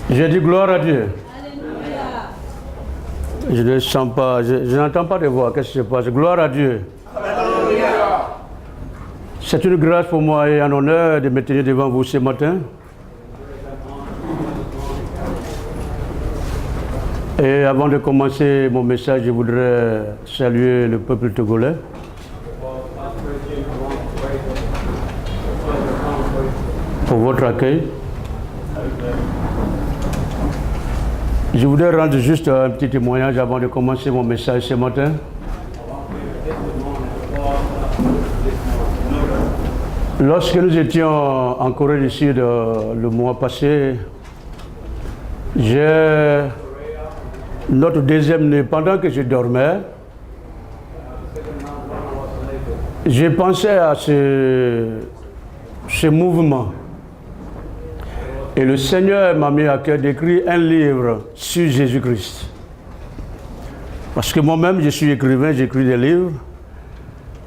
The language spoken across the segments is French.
J'ai dit gloire à Dieu. Je ne sens pas, je n'entends pas de voix. Qu'est-ce qui se passe? Gloire à Dieu. C'est une grâce pour moi et un honneur de me tenir devant vous ce matin. Et avant de commencer mon message, je voudrais saluer le peuple togolais. Pour votre accueil. Je voudrais rendre juste un petit témoignage avant de commencer mon message ce matin. Lorsque nous étions en Corée du Sud le mois passé, notre deuxième nuit, pendant que je dormais, j'ai pensé à ce mouvement. Et le Seigneur m'a mis à cœur d'écrire un livre sur Jésus-Christ. Parce que moi-même, je suis écrivain, j'écris des livres.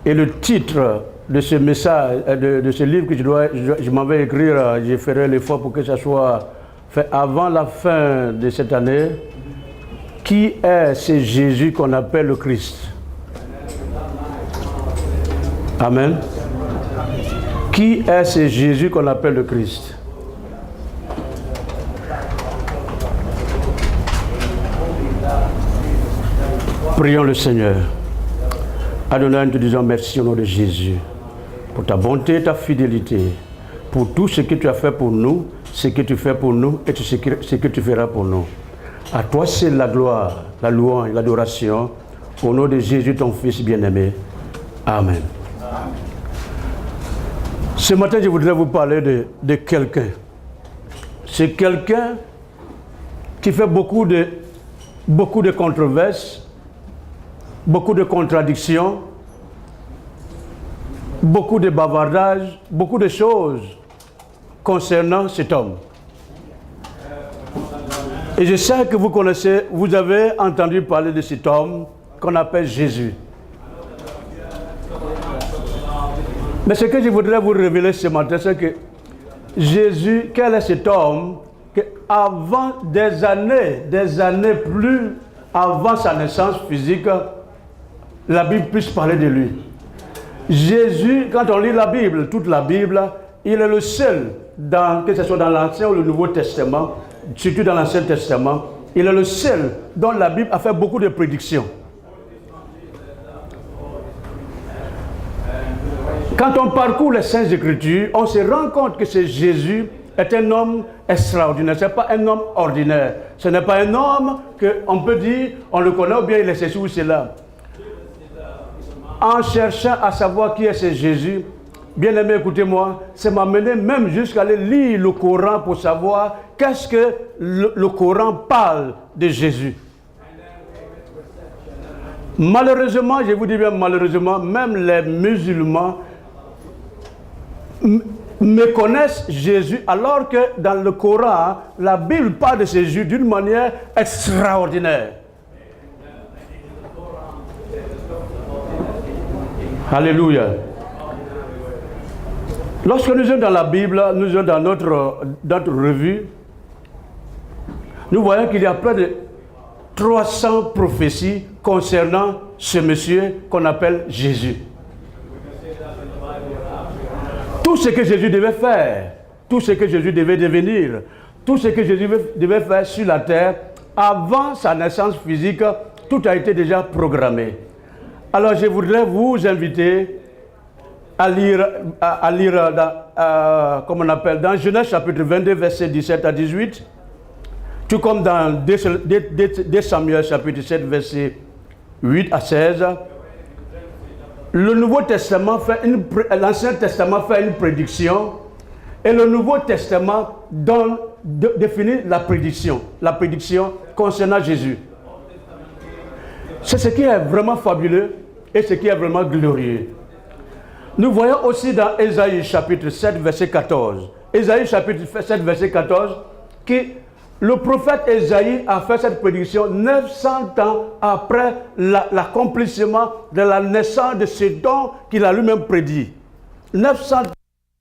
Et le titre de ce message, de ce livre que je m'en vais écrire, je ferai l'effort pour que ça soit fait avant la fin de cette année. Qui est ce Jésus qu'on appelle le Christ? Amen. Qui est ce Jésus qu'on appelle le Christ? Prions le Seigneur. Adonai, nous te disons merci au nom de Jésus pour ta bonté et ta fidélité, pour tout ce que tu as fait pour nous, ce que tu fais pour nous et ce que tu feras pour nous. À toi c'est la gloire, la louange, l'adoration, au nom de Jésus, ton Fils bien-aimé. Amen. Ce matin, je voudrais vous parler de quelqu'un. C'est quelqu'un qui fait beaucoup de controverses, beaucoup de contradictions, beaucoup de bavardages, beaucoup de choses concernant cet homme. Et je sais que vous connaissez, vous avez entendu parler de cet homme qu'on appelle Jésus. Mais ce que je voudrais vous révéler ce matin, c'est que Jésus, quel est cet homme que avant des années plus avant sa naissance physique, la Bible puisse parler de lui. Jésus, quand on lit la Bible, toute la Bible, il est le seul, que ce soit dans l'Ancien ou le Nouveau Testament, surtout dans l'Ancien Testament, il est le seul dont la Bible a fait beaucoup de prédictions. Quand on parcourt les Saintes Écritures, on se rend compte que ce Jésus est un homme extraordinaire. Ce n'est pas un homme ordinaire. Ce n'est pas un homme qu'on peut dire, on le connaît ou bien il est ceci ou cela. En cherchant à savoir qui est ce Jésus, bien aimé, écoutez-moi, ça m'a mené même jusqu'à aller lire le Coran pour savoir qu'est-ce que le Coran parle de Jésus. Malheureusement, je vous dis bien malheureusement, même les musulmans méconnaissent Jésus, alors que dans le Coran, la Bible parle de Jésus d'une manière extraordinaire. Alléluia. Lorsque nous sommes dans la Bible, nous sommes dans notre revue, nous voyons qu'il y a près de 300 prophéties concernant ce monsieur qu'on appelle Jésus. Tout ce que Jésus devait faire, tout ce que Jésus devait devenir, tout ce que Jésus devait faire sur la terre, avant sa naissance physique, tout a été déjà programmé. Alors je voudrais vous inviter à lire comme on appelle, dans Genèse chapitre 22, versets 17 à 18, tout comme dans 2 Samuel chapitre 7, versets 8 à 16. Le Nouveau Testament l'Ancien Testament fait une prédiction et le Nouveau Testament définit la prédiction concernant Jésus. C'est ce qui est vraiment fabuleux et ce qui est vraiment glorieux. Nous voyons aussi dans Ésaïe chapitre 7, verset 14. Ésaïe chapitre 7, verset 14, que le prophète Ésaïe a fait cette prédiction 900 ans après l'accomplissement de la naissance de ce don qu'il a lui-même prédit. 900 ans.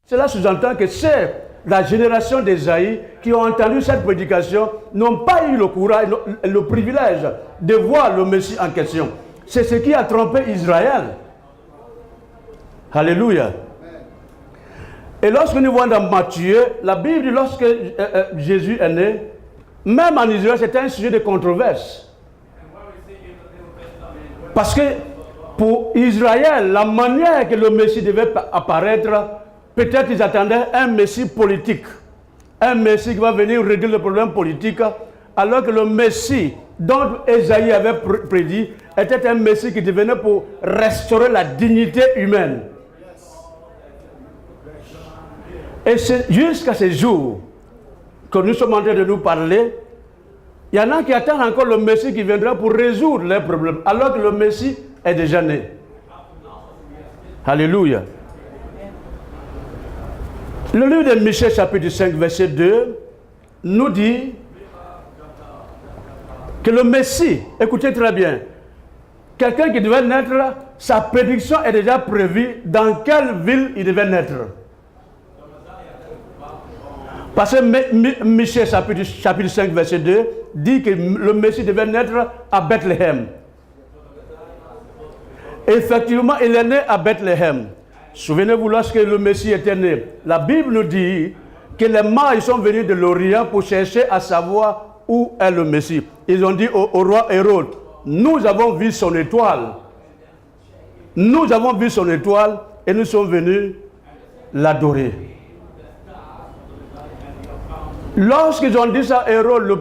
Cela sous-entend que c'est la génération d'Ésaïe qui ont entendu cette prédication n'ont pas eu le courage, le privilège de voir le Messie en question. C'est ce qui a trompé Israël. Alléluia. Et lorsque nous voyons dans Matthieu, la Bible dit lorsque Jésus est né, même en Israël, c'était un sujet de controverse. Parce que pour Israël, la manière que le Messie devait apparaître, peut-être ils attendaient un Messie politique. Un Messie qui va venir régler le problème politique, alors que le Messie dont Ésaïe avait prédit était un Messie qui devenait pour restaurer la dignité humaine. Et c'est jusqu'à ce jour que nous sommes en train de nous parler, il y en a qui attendent encore le Messie qui viendra pour résoudre leurs problèmes, alors que le Messie est déjà né. Alléluia. Le livre de Michée, chapitre 5, verset 2, nous dit que le Messie, écoutez très bien, quelqu'un qui devait naître, sa prédiction est déjà prévue dans quelle ville il devait naître. Parce que Michée, chapitre 5, verset 2, dit que le Messie devait naître à Bethléem. Effectivement, il est né à Bethléem. Souvenez-vous, lorsque le Messie était né, la Bible nous dit que les mages sont venus de l'Orient pour chercher à savoir où est le Messie. Ils ont dit au roi Hérode, nous avons vu son étoile. Nous avons vu son étoile et nous sommes venus l'adorer. Lorsqu'ils ont dit ça à Hérode,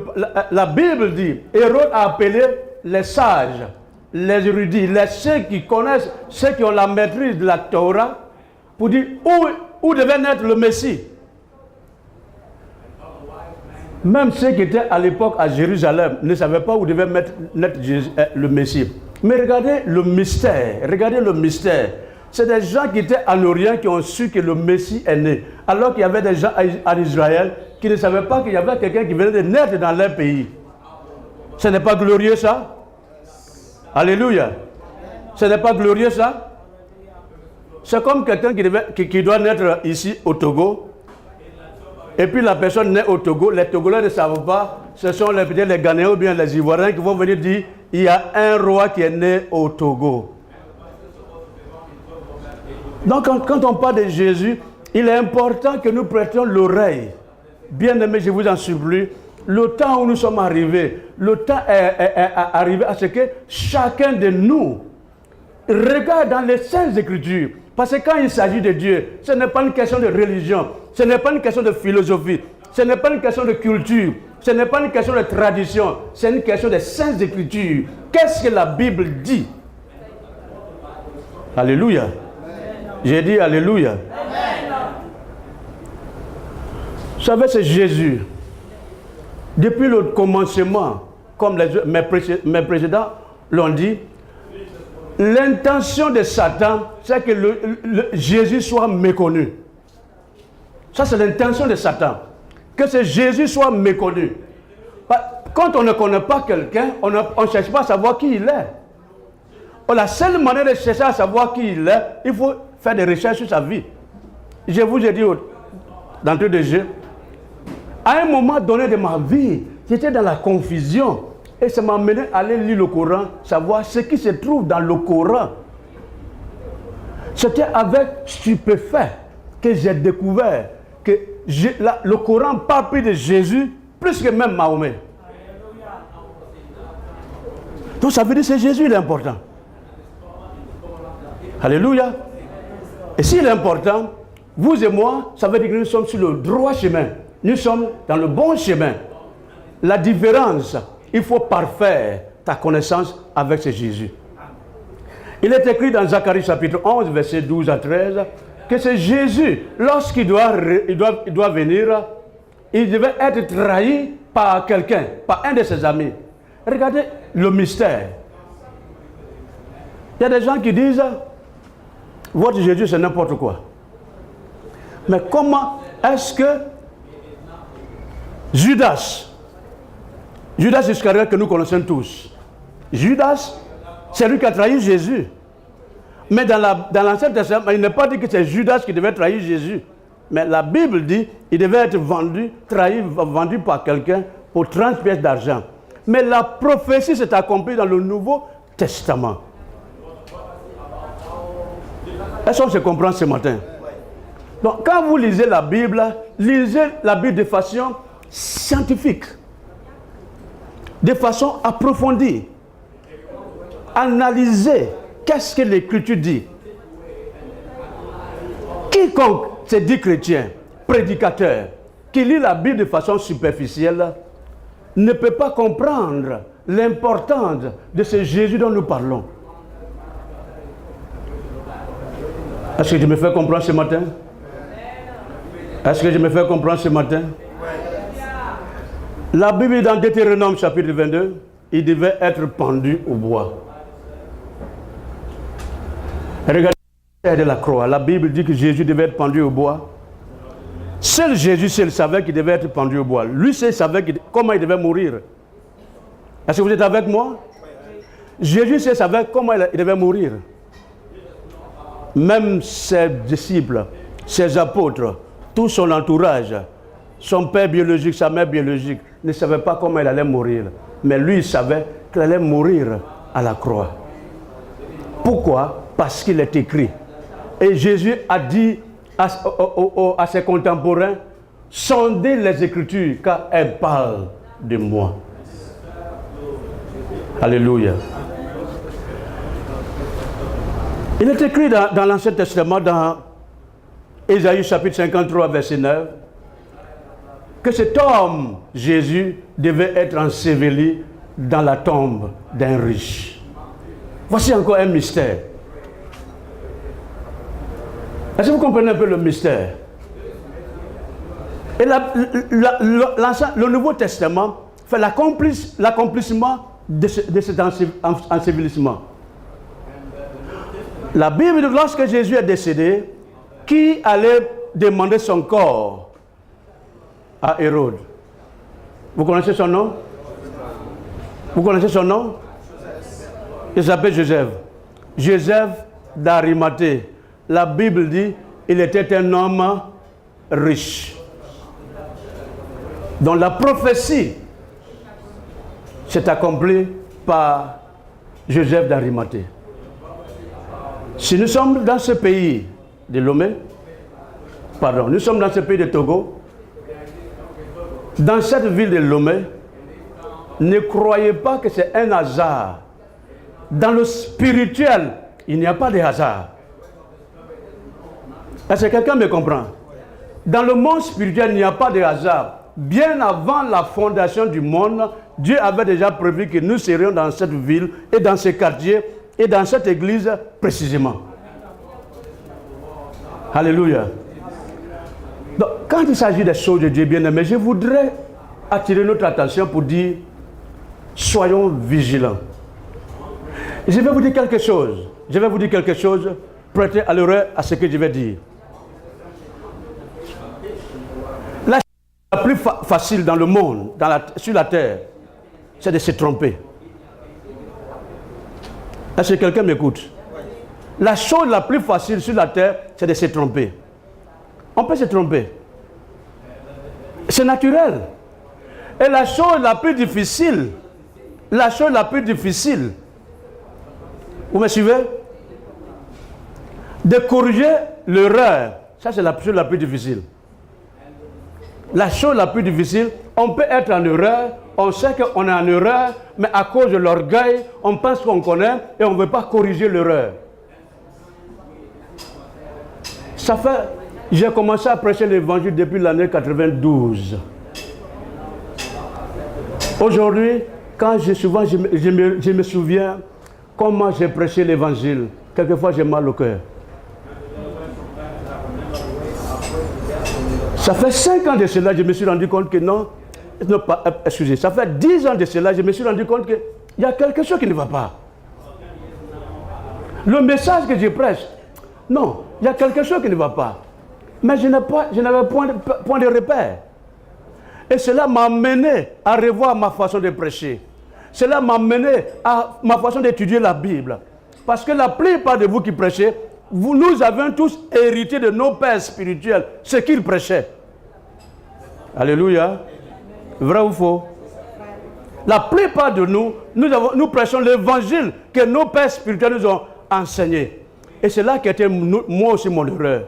la Bible dit, Hérode a appelé les sages, les érudits, ceux qui connaissent, ceux qui ont la maîtrise de la Torah, pour dire où devait naître le Messie. Même ceux qui étaient à l'époque à Jérusalem ne savaient pas où devait naître le Messie. Mais regardez le mystère. C'est des gens qui étaient en Orient qui ont su que le Messie est né. Alors qu'il y avait des gens en Israël qui ne savaient pas qu'il y avait quelqu'un qui venait de naître dans leur pays. Ce n'est pas glorieux ça? Alléluia. Ce n'est pas glorieux ça? C'est comme quelqu'un qui doit naître ici au Togo. Et puis la personne naît au Togo. Les Togolais ne savent pas. Ce sont peut-être les Ghanéens ou bien les Ivoiriens qui vont venir dire il y a un roi qui est né au Togo. Donc quand on parle de Jésus, il est important que nous prêtions l'oreille. Bien-aimés, je vous en supplie, le temps où nous sommes arrivés, le temps est arrivé à ce que chacun de nous regarde dans les Saintes Écritures. Parce que quand il s'agit de Dieu, ce n'est pas une question de religion, ce n'est pas une question de philosophie, ce n'est pas une question de culture, ce n'est pas une question de tradition, c'est une question des Saintes Écritures. Qu'est-ce que la Bible dit? Alléluia. J'ai dit Alléluia. Vous savez, c'est Jésus. Depuis le commencement, comme mes précédents l'ont dit, l'intention de Satan, c'est que Jésus soit méconnu. Ça, c'est l'intention de Satan. Que ce Jésus soit méconnu. Quand on ne connaît pas quelqu'un, on ne cherche pas à savoir qui il est. La seule manière de chercher à savoir qui il est, il faut faire des recherches sur sa vie. Je vous ai dit d'entrée de jeu, à un moment donné de ma vie, j'étais dans la confusion. Et ça m'a amené à aller lire le Coran, savoir ce qui se trouve dans le Coran. C'était avec stupéfait que j'ai découvert que le Coran parle plus de Jésus, plus que même Mahomet. Donc ça veut dire que c'est Jésus l'important. Alléluia. Et s'il est important, vous et moi, ça veut dire que nous sommes sur le droit chemin. Nous sommes dans le bon chemin. La différence, il faut parfaire ta connaissance avec ce Jésus. Il est écrit dans Zacharie chapitre 11, verset 12 à 13, que c'est Jésus, lorsqu'il doit venir, il devait être trahi par quelqu'un, par un de ses amis. Regardez le mystère. Il y a des gens qui disent, votre Jésus c'est n'importe quoi. Mais comment est-ce que Judas Iscariote que nous connaissons tous, Judas, c'est lui qui a trahi Jésus. Mais dans l'Ancien Testament, il n'est pas dit que c'est Judas qui devait trahir Jésus. Mais la Bible dit qu'il devait être vendu, trahi, vendu par quelqu'un pour 30 pièces d'argent. Mais la prophétie s'est accomplie dans le Nouveau Testament. Est-ce qu'on se comprend ce matin? Donc, quand vous lisez la Bible de façon scientifique, de façon approfondie. Analysez qu'est-ce que l'Écriture dit. Quiconque se dit chrétien, prédicateur, qui lit la Bible de façon superficielle, ne peut pas comprendre l'importance de ce Jésus dont nous parlons. Est-ce que je me fais comprendre ce matin? Est-ce que je me fais comprendre ce matin? La Bible dans Deutéronome chapitre 22, il devait être pendu au bois. Regardez de la croix. La Bible dit que Jésus devait être pendu au bois. Seul Jésus seul savait qu'il devait être pendu au bois. Lui seul savait comment il devait mourir. Est-ce que vous êtes avec moi? Jésus seul savait comment il devait mourir. Même ses disciples, ses apôtres, tout son entourage, son père biologique, sa mère biologique, ne savaient pas comment il allait mourir. Mais lui, il savait qu'il allait mourir à la croix. Pourquoi? Parce qu'il est écrit. Et Jésus a dit à ses contemporains, sondez les Écritures, car elles parlent de moi. Alléluia. Il est écrit dans l'Ancien Testament, dans Ésaïe chapitre 53, verset 9, que cet homme, Jésus, devait être enseveli dans la tombe d'un riche. Voici encore un mystère. Est-ce que vous comprenez un peu le mystère? Et le Nouveau Testament fait l'accomplissement de cet ensevelissement. La Bible dit que lorsque Jésus est décédé, qui allait demander son corps à Hérode? Vous connaissez son nom? Vous connaissez son nom? Il s'appelle Joseph. Joseph d'Arimathée. La Bible dit qu'il était un homme riche. Donc la prophétie s'est accomplie par Joseph d'Arimathée. Si nous sommes dans ce pays de Lomé, nous sommes dans ce pays de Togo, dans cette ville de Lomé, ne croyez pas que c'est un hasard. Dans le spirituel, il n'y a pas de hasard. Est-ce que quelqu'un me comprend? Dans le monde spirituel, il n'y a pas de hasard. Bien avant la fondation du monde, Dieu avait déjà prévu que nous serions dans cette ville et dans ce quartier et dans cette église précisément. Alléluia. Donc, quand il s'agit des choses de Dieu bien-aimé, je voudrais attirer notre attention pour dire, soyons vigilants. Je vais vous dire quelque chose. Prêtez à l'oreille à ce que je vais dire. La chose la plus facile dans le monde, sur la terre, c'est de se tromper. Est-ce que quelqu'un m'écoute? La chose la plus facile sur la terre, c'est de se tromper. On peut se tromper. C'est naturel. Et la chose la plus difficile, vous me suivez? De corriger l'erreur. Ça, c'est la chose la plus difficile. La chose la plus difficile, on peut être en erreur, on sait qu'on est en erreur, mais à cause de l'orgueil, on pense qu'on connaît et on ne veut pas corriger l'erreur. J'ai commencé à prêcher l'évangile depuis l'année 92. Aujourd'hui, quand je me souviens comment j'ai prêché l'évangile, quelquefois j'ai mal au cœur. Ça fait 5 ans de cela, je me suis rendu compte que ça fait 10 ans de cela, je me suis rendu compte qu'il y a quelque chose qui ne va pas. Le message que je prêche, non, il y a quelque chose qui ne va pas. Mais je n'avais point de repère. Et cela m'a mené à revoir ma façon de prêcher. Cela m'a mené à ma façon d'étudier la Bible. Parce que la plupart de vous qui prêchez, nous avons tous hérité de nos pères spirituels, ce qu'ils prêchaient. Alléluia. Vrai ou faux? La plupart de nous prêchons l'évangile que nos pères spirituels nous ont enseigné. Et c'est là qu'était moi aussi mon erreur.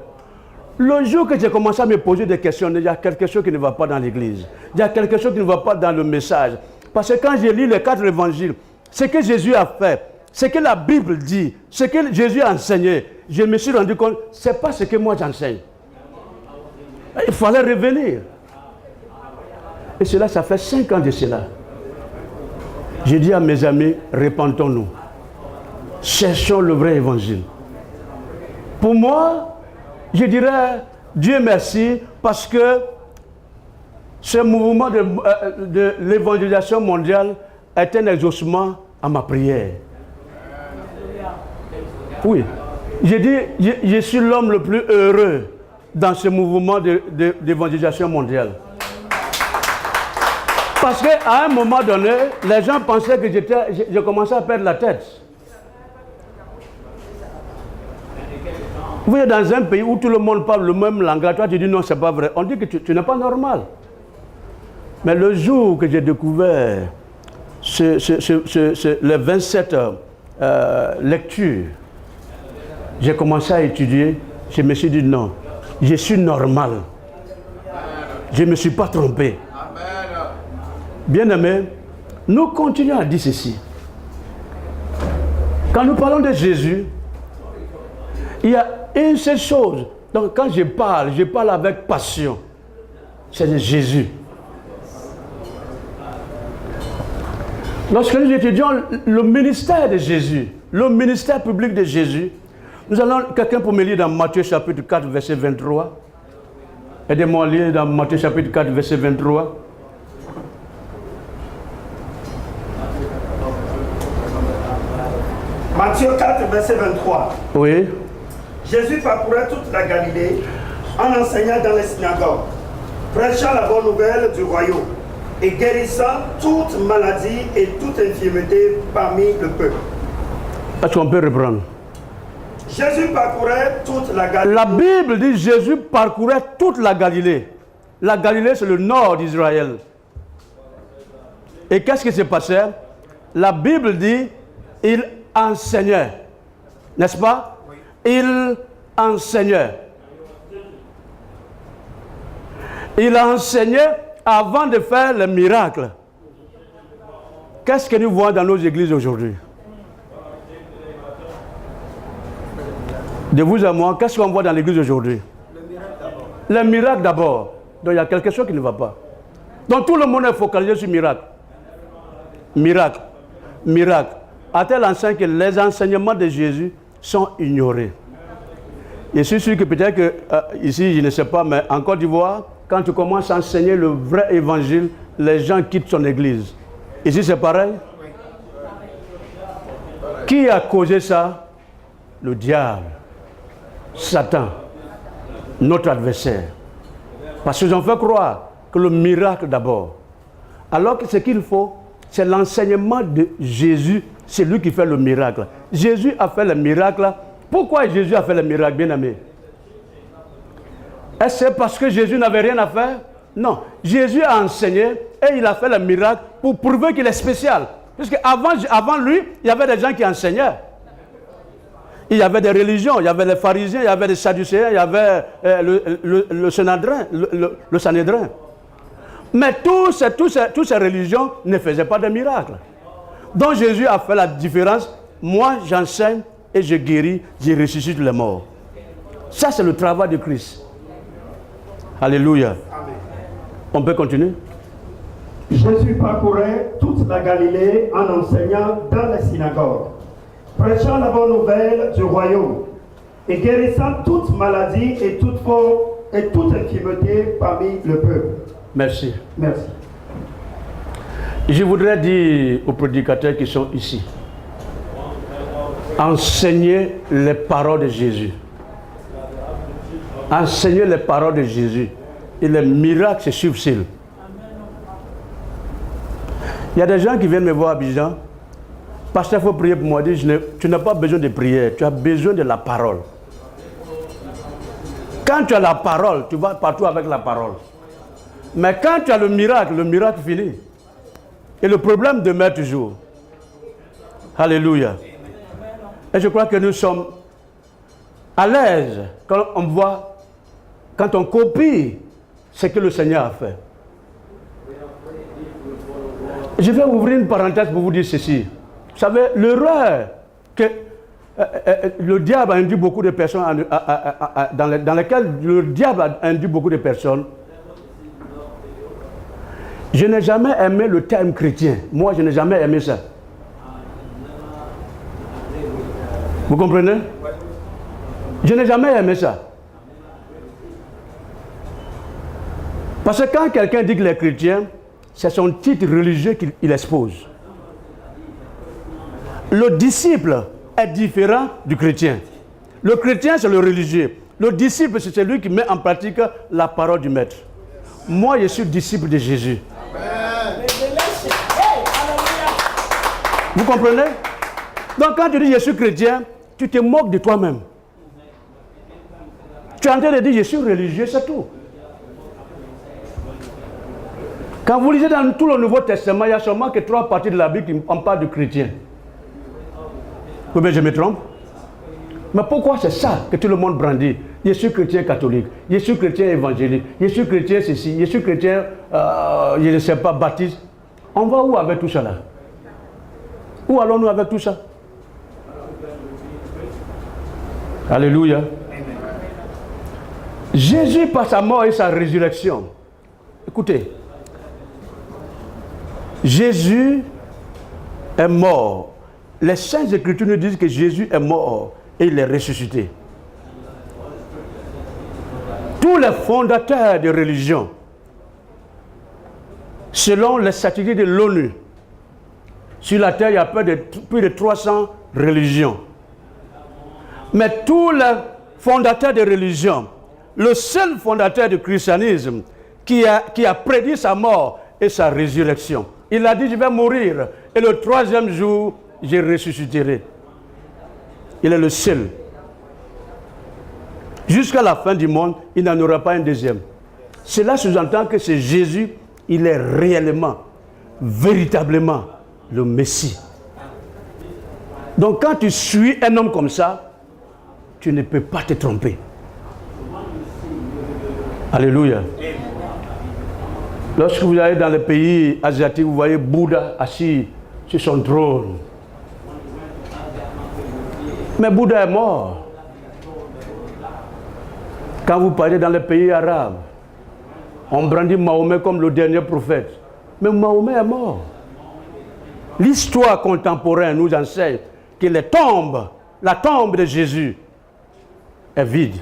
Le jour que j'ai commencé à me poser des questions, il y a quelque chose qui ne va pas dans l'église. Il y a quelque chose qui ne va pas dans le message. Parce que quand j'ai lu les 4 évangiles, ce que Jésus a fait, ce que la Bible dit, ce que Jésus a enseigné, je me suis rendu compte, ce n'est pas ce que moi j'enseigne. Il fallait revenir. Et cela, ça fait 5 ans de cela. J'ai dit à mes amis, repentons-nous. Cherchons le vrai évangile. Pour moi, je dirais Dieu merci parce que ce mouvement de l'évangélisation mondiale est un exaucement à ma prière. Oui, j'ai dit, je suis l'homme le plus heureux dans ce mouvement d'évangélisation mondiale. Parce qu'à un moment donné, les gens pensaient que j'ai commencé à perdre la tête. Vous êtes dans un pays où tout le monde parle le même langage, toi tu dis non, c'est pas vrai. On dit que tu n'es pas normal. Mais le jour que j'ai découvert les 27 lectures, j'ai commencé à étudier, je me suis dit non, je suis normal. Je ne me suis pas trompé. Bien-aimés, nous continuons à dire ceci. Quand nous parlons de Jésus, il y a une seule chose. Donc quand je parle avec passion. C'est de Jésus. Lorsque nous étudions le ministère de Jésus, le ministère public de Jésus, nous allons, quelqu'un pour me lire dans Matthieu chapitre 4, verset 23. Aidez-moi à lire dans Matthieu chapitre 4, verset 23. Matthieu 4, verset 23. Oui. Jésus parcourait toute la Galilée en enseignant dans les synagogues, prêchant la bonne nouvelle du royaume et guérissant toute maladie et toute infirmité parmi le peuple. Est-ce qu'on peut reprendre? Jésus parcourait toute la Galilée. La Bible dit Jésus parcourait toute la Galilée. La Galilée, c'est le nord d'Israël. Et qu'est-ce qui s'est passé? La Bible dit il enseignait. N'est-ce pas? Oui. Il enseignait. Il enseignait avant de faire le miracle. Qu'est-ce que nous voyons dans nos églises aujourd'hui? De vous à moi, qu'est-ce qu'on voit dans l'église aujourd'hui? Le miracle d'abord. Donc il y a quelque chose qui ne va pas. Donc tout le monde est focalisé sur le miracle. Miracle. Miracle. À tel enseigne que les enseignements de Jésus sont ignorés. Je suis sûr que peut-être que ici, je ne sais pas, mais en Côte d'Ivoire, quand tu commences à enseigner le vrai évangile, les gens quittent son église. Ici, c'est pareil. Qui a causé ça? Le diable. Satan. Notre adversaire. Parce qu'ils ont fait croire que le miracle d'abord. Alors que ce qu'il faut, c'est l'enseignement de Jésus. C'est lui qui fait le miracle. Jésus a fait le miracle. Pourquoi Jésus a fait le miracle, bien aimé? Est-ce que parce que Jésus n'avait rien à faire? Non. Jésus a enseigné et il a fait le miracle pour prouver qu'il est spécial. Parce qu'avant lui, il y avait des gens qui enseignaient. Il y avait des religions, il y avait les pharisiens, il y avait les sadducéens, il y avait le Sanhédrin. Mais toutes ces religions ne faisaient pas de miracles. Donc Jésus a fait la différence. Moi, j'enseigne et je guéris, je ressuscite les morts. Ça, c'est le travail de Christ. Alléluia. Amen. On peut continuer? Jésus parcourait toute la Galilée en enseignant dans les synagogues, prêchant la bonne nouvelle du royaume et guérissant toute maladie et toute forme et toute infirmité parmi le peuple. Merci. Merci. Je voudrais dire aux prédicateurs qui sont ici, enseignez les paroles de Jésus. Enseignez les paroles de Jésus. Et les miracles se suivent. Il y a des gens qui viennent me voir à Abidjan. Pasteur, il faut prier pour moi. Je dis, tu n'as pas besoin de prière, tu as besoin de la parole. Quand tu as la parole, tu vas partout avec la parole. Mais quand tu as le miracle finit. Et le problème demeure toujours. Alléluia. Et je crois que nous sommes à l'aise quand on voit, quand on copie ce que le Seigneur a fait. Je vais ouvrir une parenthèse pour vous dire ceci. Vous savez, l'erreur que le diable a induit beaucoup de personnes, dans laquelle le diable a induit beaucoup de personnes. Je n'ai jamais aimé le terme chrétien. Moi, je n'ai jamais aimé ça. Vous comprenez? Je n'ai jamais aimé ça. Parce que quand quelqu'un dit qu'il est chrétien, c'est son titre religieux qu'il expose. Le disciple est différent du chrétien. Le chrétien, c'est le religieux. Le disciple, c'est celui qui met en pratique la parole du maître. Moi, je suis disciple de Jésus. Amen. Vous comprenez? Donc, quand tu dis je suis chrétien, tu te moques de toi-même. Tu es en train de dire je suis religieux, c'est tout. Quand vous lisez dans tout le Nouveau Testament, il n'y a seulement que 3 parties de la Bible qui en parlent de chrétiens. Ou bien je me trompe? Mais pourquoi c'est ça que tout le monde brandit? Je suis chrétien catholique, je suis chrétien évangélique, je suis chrétien ceci, je suis chrétien, je ne sais pas, baptiste. On va où avec tout ça là? Où allons-nous avec tout ça? Alléluia. Jésus, par sa mort et sa résurrection, écoutez, Jésus est mort. Les Saintes Écritures nous disent que Jésus est mort et il est ressuscité. Tous les fondateurs de religion, selon les statistiques de l'ONU, sur la terre, il y a plus de 300 religions. Mais tous les fondateurs de religion, le seul fondateur du christianisme qui a prédit sa mort et sa résurrection, il a dit, je vais mourir et le 3e jour, je ressusciterai. Il est le seul. Jusqu'à la fin du monde, il n'en aura pas un deuxième. Cela sous-entend que c'est Jésus, il est réellement, véritablement le Messie. Donc quand tu suis un homme comme ça, tu ne peux pas te tromper. Alléluia. Lorsque vous allez dans les pays asiatiques, vous voyez Bouddha assis sur son trône. Mais Bouddha est mort. Quand vous parlez dans les pays arabes, on brandit Mahomet comme le dernier prophète. Mais Mahomet est mort. L'histoire contemporaine nous enseigne que la tombe de Jésus est vide.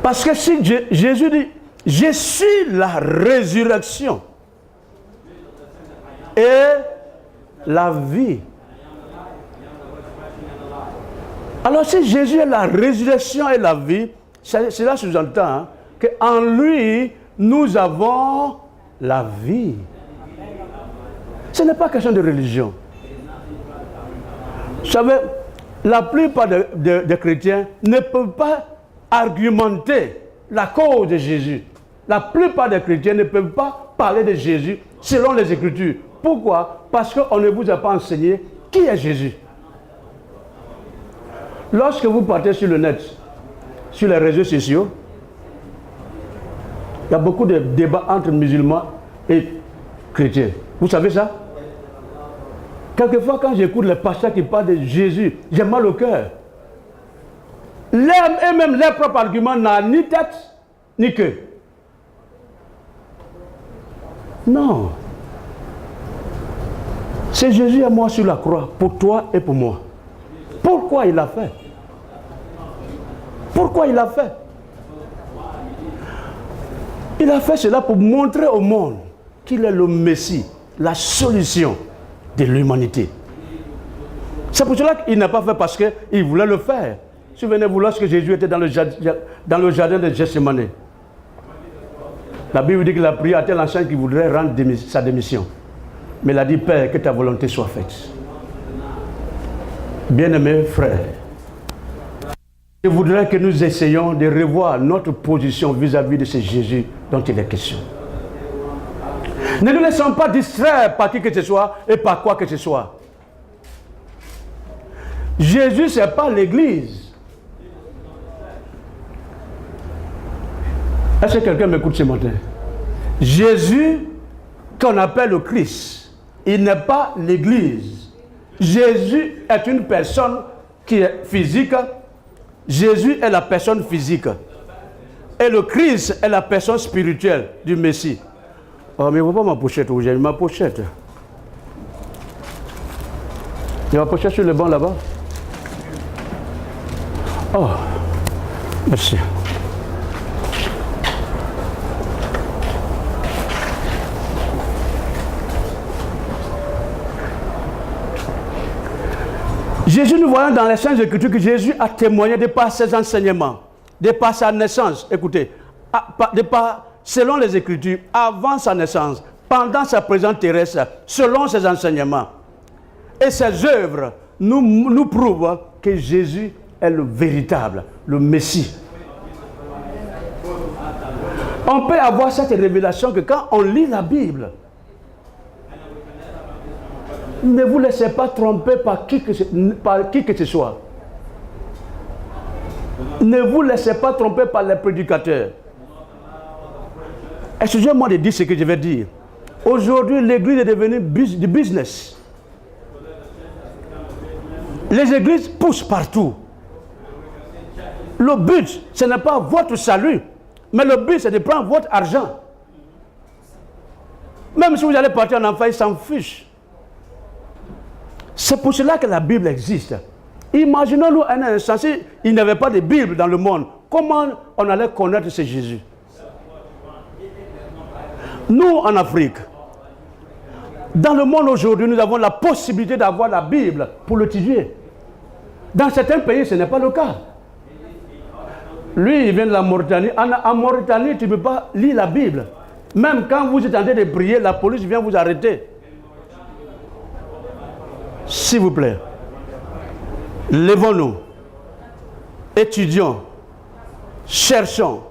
Parce que si Jésus dit, je suis la résurrection et la vie. Alors si Jésus est la résurrection et la vie, cela sous-entend qu'en lui, nous avons la vie. Ce n'est pas question de religion. Vous savez, la plupart des chrétiens ne peuvent pas argumenter la cause de Jésus. La plupart des chrétiens ne peuvent pas parler de Jésus selon les Écritures. Pourquoi? Parce qu'on ne vous a pas enseigné qui est Jésus. Lorsque vous partez sur le net, sur les réseaux sociaux, il y a beaucoup de débats entre musulmans et chrétiens. Vous savez ça? Quelquefois, quand j'écoute les pasteurs qui parlent de Jésus, j'ai mal au cœur. Et même leur propre argument n'a ni tête ni queue. Non. C'est Jésus et moi sur la croix, pour toi et pour moi. Pourquoi il l'a fait? Pourquoi il l'a fait? Il a fait cela pour montrer au monde qu'il est le Messie, la solution de l'humanité. C'est pour cela qu'il n'a pas fait parce qu'il voulait le faire. Souvenez-vous, lorsque Jésus était dans le jardin de Gethsémani, la Bible dit qu'il a prié à tel enseigne qu'il voudrait rendre sa démission. Mais il a dit, Père, que ta volonté soit faite. Bien-aimés frères, je voudrais que nous essayions de revoir notre position vis-à-vis de ce Jésus dont il est question. Ne nous laissons pas distraire par qui que ce soit et par quoi que ce soit. Jésus, ce n'est pas l'Église. Est-ce que quelqu'un m'écoute ce matin? Jésus, qu'on appelle le Christ, il n'est pas l'Église. Jésus est une personne qui est physique. Jésus est la personne physique. Et le Christ est la personne spirituelle du Messie. Oh, mais il ne faut pas ma pochette où j'ai ma pochette. Il y a ma pochette sur le banc là-bas. Oh, merci. Jésus, nous voyons dans les Saintes Écritures que Jésus a témoigné de par ses enseignements, de par sa naissance. Écoutez, selon les Écritures, avant sa naissance, pendant sa présence terrestre, selon ses enseignements. Et ses œuvres nous prouvent que Jésus est le véritable, le Messie. On peut avoir cette révélation que quand on lit la Bible, ne vous laissez pas tromper par qui que ce soit. Ne vous laissez pas tromper par les prédicateurs. Excusez-moi de dire ce que je vais dire. Aujourd'hui, l'église est devenue du business. Les églises poussent partout. Le but, ce n'est pas votre salut, mais le but, c'est de prendre votre argent. Même si vous allez partir en enfer, ils s'en fichent. C'est pour cela que la Bible existe. Imaginons-nous un instant, s'il n'y avait pas de Bible dans le monde, comment on allait connaître ce Jésus? Nous, en Afrique, dans le monde aujourd'hui, nous avons la possibilité d'avoir la Bible pour l'étudier. Dans certains pays, ce n'est pas le cas. Lui, il vient de la Mauritanie. En Mauritanie, tu ne peux pas lire la Bible. Même quand vous êtes en train de prier, la police vient vous arrêter. S'il vous plaît, levons-nous, étudions, cherchons,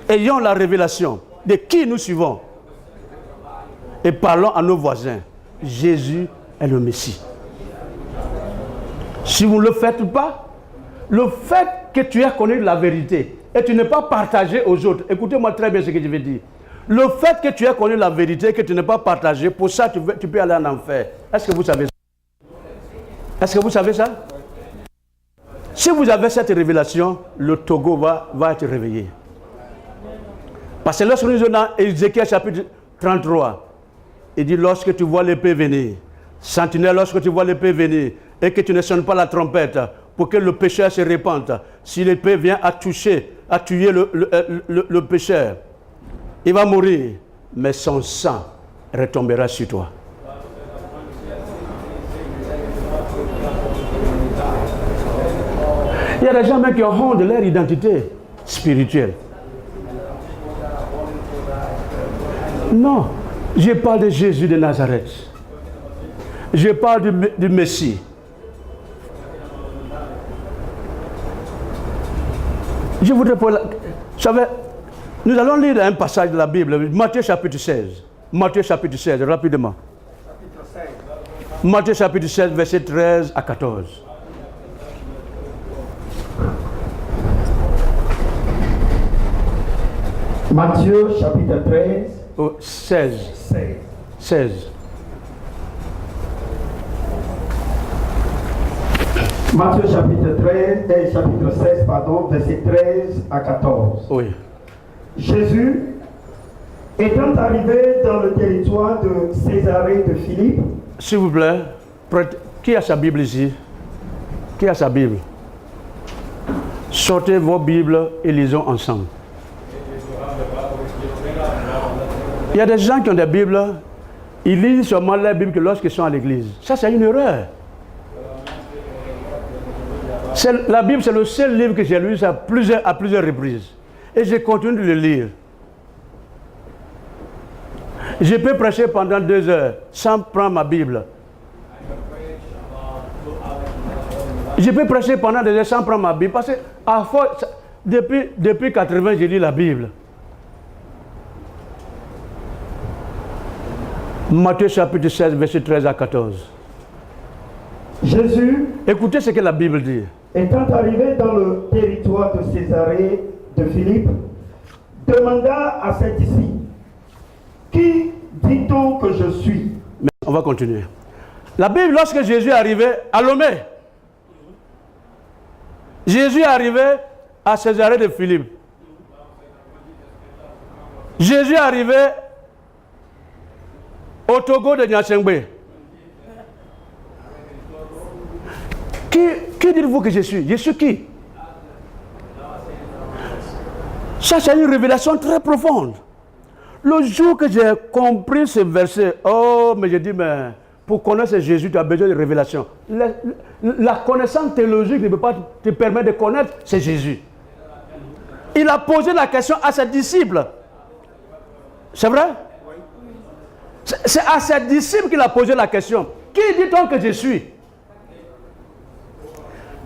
ayons la révélation de qui nous suivons et parlons à nos voisins. Jésus est le Messie. Si vous ne le faites pas, le fait que tu aies connu la vérité et tu n'es pas partagé aux autres, écoutez-moi très bien ce que je vais dire. Le fait que tu aies connu la vérité et que tu n'es pas partagé, pour ça tu peux aller en enfer. Est-ce que vous savez ça? Est-ce que vous savez ça? Si vous avez cette révélation, le Togo va être réveillé. Parce que lorsque nous sommes dans Ézéchiel chapitre 33, il dit lorsque tu vois l'épée venir, sentinelle, lorsque tu vois l'épée venir, et que tu ne sonnes pas la trompette, pour que le pécheur se répande, si l'épée vient à tuer le pécheur, il va mourir, mais son sang retombera sur toi. Il y a des gens même qui ont honte de leur identité spirituelle. Non, je parle de Jésus de Nazareth. Je parle du Messie. Je voudrais pour la... Vous savez, nous allons lire un passage de la Bible, Matthieu chapitre 16. Matthieu chapitre 16, rapidement. Matthieu chapitre 16, verset 13 à 14. Matthieu chapitre 13. Oh, 16. 16. Matthieu chapitre 13, chapitre 16, pardon, verset 13 à 14. Oui. Jésus, étant arrivé dans le territoire de Césarée de Philippe. S'il vous plaît, qui a sa Bible ici? Qui a sa Bible? Sortez vos Bibles et lisons ensemble. Il y a des gens qui ont des Bibles, ils lisent seulement la Bible que lorsqu'ils sont à l'église. Ça, c'est une erreur. La Bible, c'est le seul livre que j'ai lu à plusieurs reprises. Et je continue de le lire. Je peux prêcher pendant 2 heures sans prendre ma Bible. Je peux prêcher pendant des heures sans prendre ma Bible. Parce que à force, depuis 80, j'ai lu la Bible. Matthieu chapitre 16, verset 13 à 14. Jésus, Écoutez ce que la Bible dit. étant arrivé dans le territoire de Césarée de Philippe, demanda à ses disciples, qui dit-on que je suis? Mais on va continuer. La Bible, lorsque Jésus est arrivé à Lomé, Jésus est arrivé à Césarée de Philippe. Jésus est arrivé au Togo de Nyachengbe. Qui dites-vous que je suis? Je suis qui? Ça, c'est une révélation très profonde. Le jour que j'ai compris ce verset, oh, mais j'ai dit, mais pour connaître Jésus, tu as besoin de révélation. La connaissance théologique ne peut pas te permettre de connaître c'est Jésus. Il a posé la question à ses disciples. C'est vrai? C'est à ses disciples qu'il a posé la question. Qui dit-on que je suis?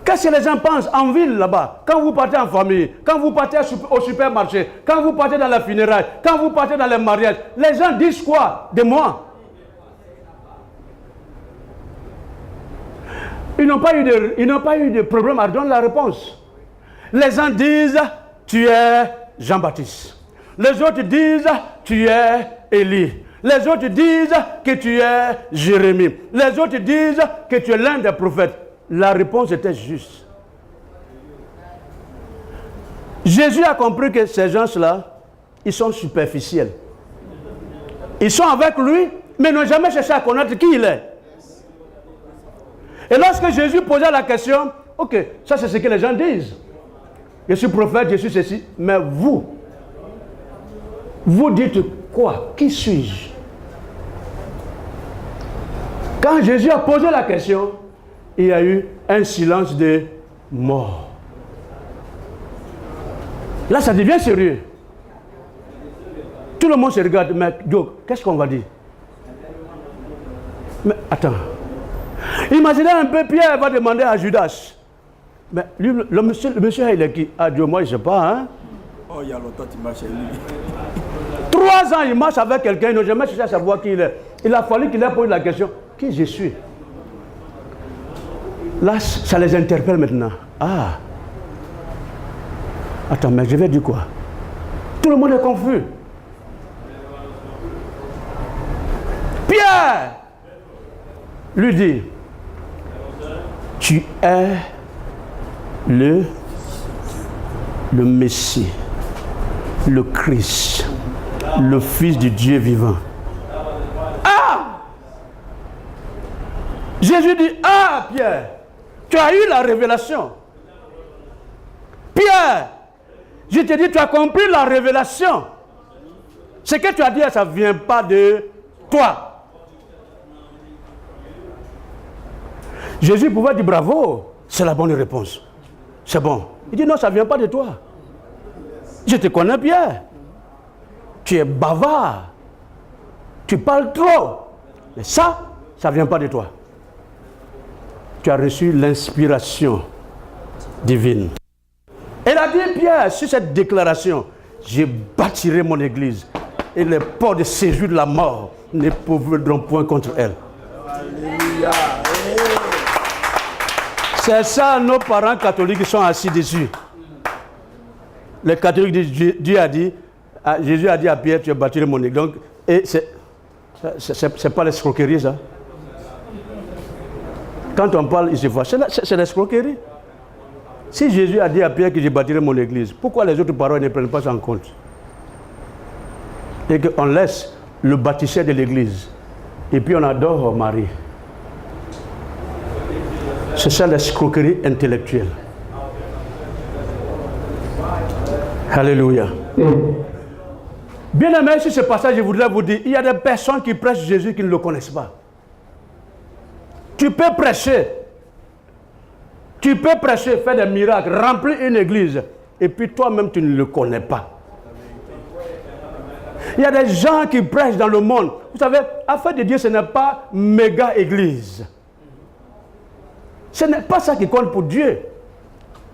Qu'est-ce que les gens pensent en ville là-bas? Quand vous partez en famille, quand vous partez au supermarché, quand vous partez dans la funéraille, quand vous partez dans les mariages, les gens disent quoi de moi? Ils n'ont pas eu de problème à donner la réponse. Les gens disent, tu es Jean-Baptiste. Les autres disent, tu es Élie. Les autres disent que tu es Jérémie. Les autres disent que tu es l'un des prophètes. La réponse était juste. Jésus a compris que ces gens-là, ils sont superficiels. Ils sont avec lui, mais n'ont jamais cherché à connaître qui il est. Et lorsque Jésus posait la question, ok, ça c'est ce que les gens disent. Je suis prophète, je suis ceci, mais vous dites quoi? Qui suis-je? Quand Jésus a posé la question, il y a eu un silence de mort. Là, ça devient sérieux. Tout le monde se regarde, mais Dieu, qu'est-ce qu'on va dire? Mais attends. Imaginez un peu, Pierre va demander à Judas. Mais lui, le monsieur, il est qui? Ah Dieu, moi, je ne sais pas. Hein? Oh, il y a longtemps que tu marches avec lui. 3 ans, il marche avec quelqu'un, il n'a jamais cherché à savoir qui il est. Il a fallu qu'il ait posé la question, qui je suis? Là, ça les interpelle maintenant. Ah. Attends, mais je vais dire quoi? Tout le monde est confus. Pierre lui dit, tu es le Messie, le Christ, le Fils du Dieu vivant. Ah! Jésus dit, ah Pierre, tu as eu la révélation. Pierre, je te dis, tu as compris la révélation. Ce que tu as dit, ça ne vient pas de toi. Jésus pouvait dire bravo, c'est la bonne réponse. C'est bon. Il dit non, ça ne vient pas de toi. Je te connais, Pierre. Tu es bavard. Tu parles trop. Mais ça ne vient pas de toi. Tu as reçu l'inspiration divine. Elle a dit, Pierre, sur cette déclaration, je bâtirai mon église et les portes de séjour de la mort ne pourront point contre elle. Alléluia. C'est ça, nos parents catholiques sont assis dessus. Les catholiques disent, Dieu a dit, Jésus a dit à Pierre, tu bâtiras mon église. Donc, et c'est pas l'escroquerie, ça. Quand on parle ici, c'est l'escroquerie. Si Jésus a dit à Pierre que je bâtirai mon église, pourquoi les autres paroles ne prennent pas ça en compte? Et qu'on laisse le bâtisseur de l'église, et puis on adore Marie. C'est ça l'escroquerie intellectuelle. Alléluia. Bien aimé, sur ce passage, je voudrais vous dire, il y a des personnes qui prêchent Jésus qui ne le connaissent pas. Tu peux prêcher, faire des miracles, remplir une église, et puis toi-même tu ne le connais pas. Il y a des gens qui prêchent dans le monde. Vous savez, affaire de Dieu, ce n'est pas méga église. Ce n'est pas ça qui compte pour Dieu.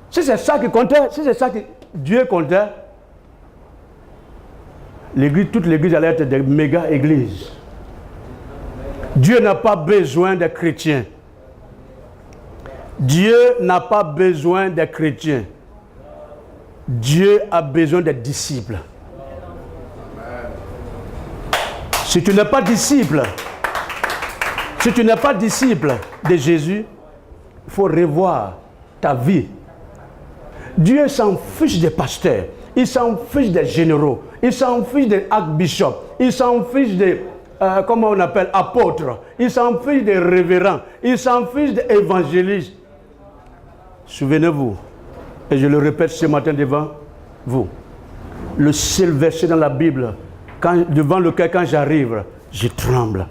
Si c'est ça qui comptait, si c'est ça que Dieu comptait, l'église, toute l'église allait être des méga églises. Dieu n'a pas besoin des chrétiens. Dieu n'a pas besoin des chrétiens. Dieu a besoin des disciples. Si tu n'es pas disciple, de Jésus, il faut revoir ta vie. Dieu s'en fiche des pasteurs, il s'en fiche des généraux, il s'en fiche des archbishops, il s'en fiche des, comment on appelle, apôtres, il s'en fiche des révérends, il s'en fiche des évangélistes. Souvenez-vous, et je le répète ce matin devant vous, le seul verset dans la Bible devant lequel quand j'arrive, je tremble.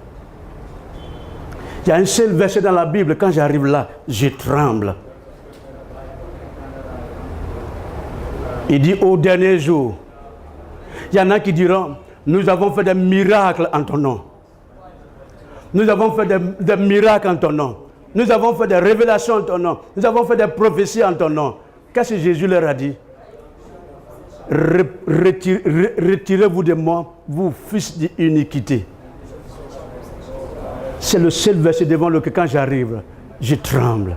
Il y a un seul verset dans la Bible, quand j'arrive là, je tremble. Il dit au dernier jour, il y en a qui diront, nous avons fait des miracles en ton nom. Nous avons fait des miracles en ton nom. Nous avons fait des révélations en ton nom. Nous avons fait des prophéties en ton nom. Qu'est-ce que Jésus leur a dit? Retirez-vous de moi, vous fils d'iniquité. C'est le seul verset devant lequel quand j'arrive, je tremble.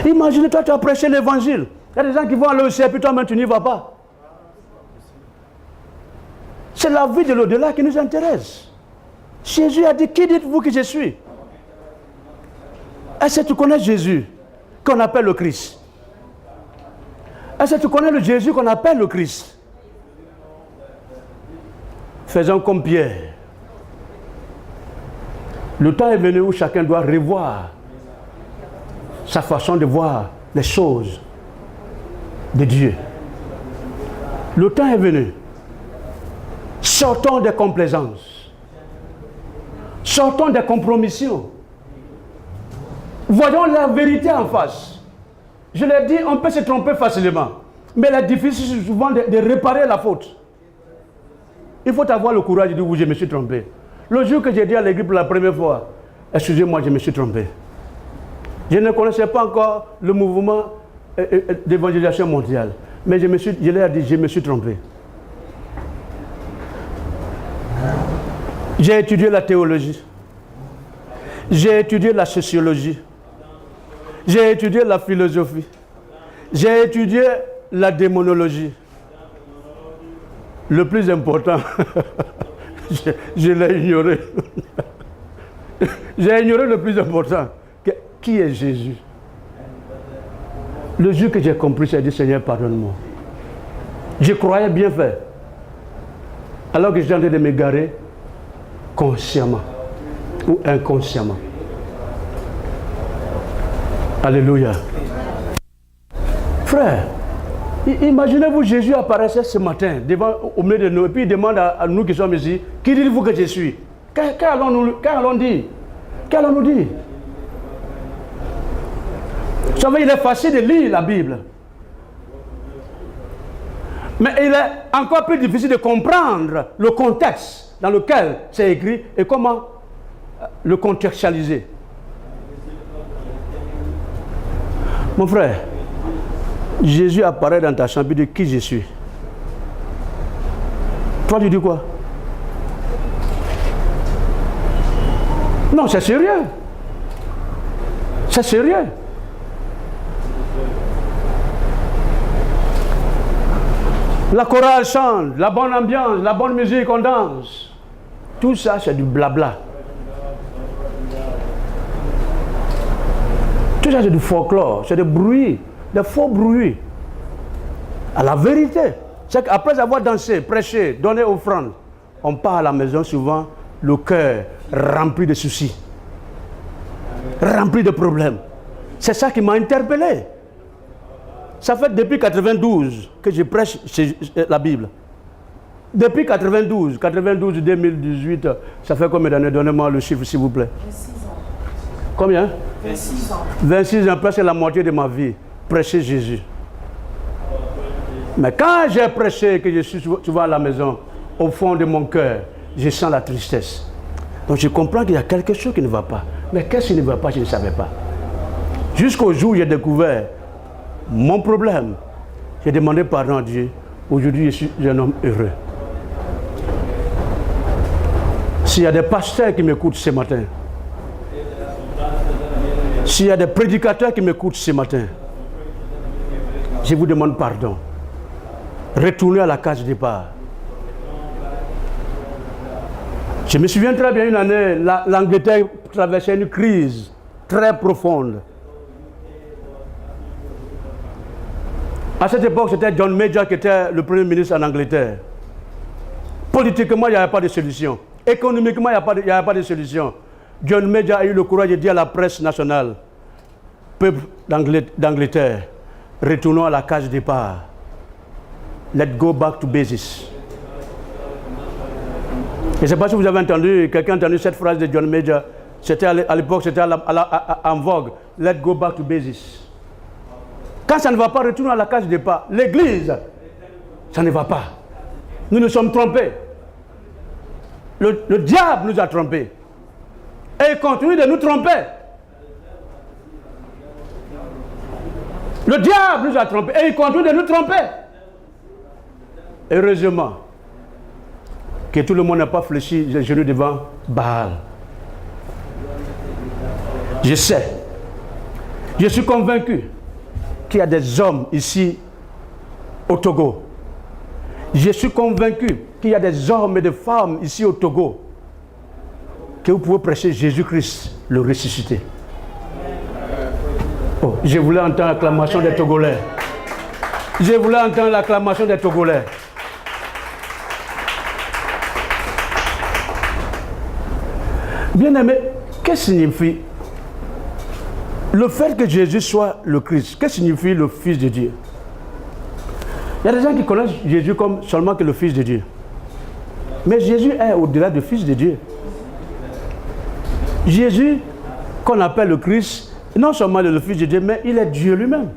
Imagine-toi, tu as prêché l'évangile. Il y a des gens qui vont aller au ciel, puis toi-même tu n'y vas pas. C'est la vie de l'au-delà qui nous intéresse. Jésus a dit, qui dites-vous que je suis? Est-ce que tu connais Jésus qu'on appelle le Christ? Est-ce que tu connais le Jésus qu'on appelle le Christ? Faisons comme Pierre. Le temps est venu où chacun doit revoir sa façon de voir les choses de Dieu. Le temps est venu. Sortons des complaisances. Sortons des compromissions. Voyons la vérité en face. Je l'ai dit, on peut se tromper facilement. Mais la difficile, c'est souvent de réparer la faute. Il faut avoir le courage de dire, oui, je me suis trompé. Le jour que j'ai dit à l'église pour la première fois, excusez-moi, je me suis trompé. Je ne connaissais pas encore le mouvement d'évangélisation mondiale. Mais je l'ai dit, je me suis trompé. J'ai étudié la théologie. J'ai étudié la sociologie. J'ai étudié la philosophie. J'ai étudié la démonologie. Le plus important, je l'ai ignoré. J'ai ignoré le plus important. Qui est Jésus? Le jour que j'ai compris, j'ai dit, Seigneur, pardonne-moi. Je croyais bien faire. Alors que j'étais en train de m'égarer, consciemment ou inconsciemment. Alléluia. Frère, imaginez-vous, Jésus apparaissait ce matin au milieu de nous et puis il demande à nous qui sommes ici, qui dites-vous que je suis? Qu'allons-nous dire? Qu'allons-nous dire? Vous savez, il est facile de lire la Bible. Mais il est encore plus difficile de comprendre le contexte dans lequel c'est écrit et comment le contextualiser. Mon frère, Jésus apparaît dans ta chambre et dit qui je suis. Toi, tu dis quoi? Non, c'est sérieux. C'est sérieux. La chorale chante, la bonne ambiance, la bonne musique, on danse. Tout ça, c'est du blabla. Tout ça, c'est du folklore, c'est des bruits, des faux bruits. À la vérité, c'est qu'après avoir dansé, prêché, donné offrande, on part à la maison souvent, le cœur rempli de soucis, rempli de problèmes. C'est ça qui m'a interpellé. Ça fait depuis 92 que je prêche la Bible. Depuis 92, 2018, ça fait combien d'années? Donnez-moi le chiffre, s'il vous plaît. 26 ans. Combien? 26 ans. 26 ans, presque la moitié de ma vie, prêcher Jésus. Mais quand j'ai prêché, que je suis souvent à la maison, au fond de mon cœur, je sens la tristesse. Donc je comprends qu'il y a quelque chose qui ne va pas. Mais qu'est-ce qui ne va pas? Je ne savais pas. Jusqu'au jour où j'ai découvert mon problème, j'ai demandé pardon à Dieu. Aujourd'hui, je suis un homme heureux. S'il y a des pasteurs qui m'écoutent ce matin, s'il y a des prédicateurs qui m'écoutent ce matin, je vous demande pardon. Retournez à la case départ. Je me souviens très bien une année, l'Angleterre traversait une crise très profonde. À cette époque, c'était John Major qui était le premier ministre en Angleterre. Politiquement, il n'y avait pas de solution. Économiquement, il n'y avait pas de solution. John Major a eu le courage de dire à la presse nationale, peuple d'Angleterre, retournons à la case départ. Let's go back to basis. Je ne sais pas si vous avez entendu, quelqu'un a entendu cette phrase de John Major. C'était à l'époque, c'était en vogue. Let's go back to basis. Quand ça ne va pas, retourner à la case de départ. L'église, ça ne va pas. Nous nous sommes trompés. Le diable nous a trompés. Et il continue de nous tromper. Le diable nous a trompés. Et il continue de nous tromper. Heureusement que tout le monde n'a pas fléchi les genoux devant Baal. Je sais. Je suis convaincu qu'il y a des hommes ici au Togo. Je suis convaincu qu'il y a des hommes et des femmes ici au Togo que vous pouvez prêcher Jésus-Christ, le ressuscité. Oh, je voulais entendre l'acclamation des Togolais. Je voulais entendre l'acclamation des Togolais. Bien-aimé, qu'est-ce que signifie le fait que Jésus soit le Christ? Qu'est-ce que signifie le Fils de Dieu? Il y a des gens qui connaissent Jésus comme seulement que le Fils de Dieu. Mais Jésus est au-delà du Fils de Dieu. Jésus, qu'on appelle le Christ, non seulement le Fils de Dieu, mais il est Dieu lui-même.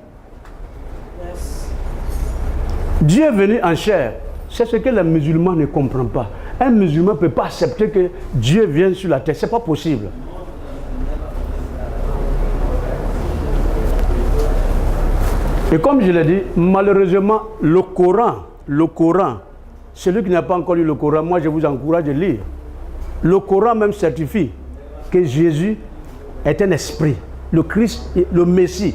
Dieu est venu en chair. C'est ce que les musulmans ne comprennent pas. Un musulman ne peut pas accepter que Dieu vienne sur la terre. Ce n'est pas possible. Et comme je l'ai dit, malheureusement, le Coran, celui qui n'a pas encore lu le Coran, moi je vous encourage de lire. Le Coran même certifie que Jésus est un esprit. Le Christ, le Messie,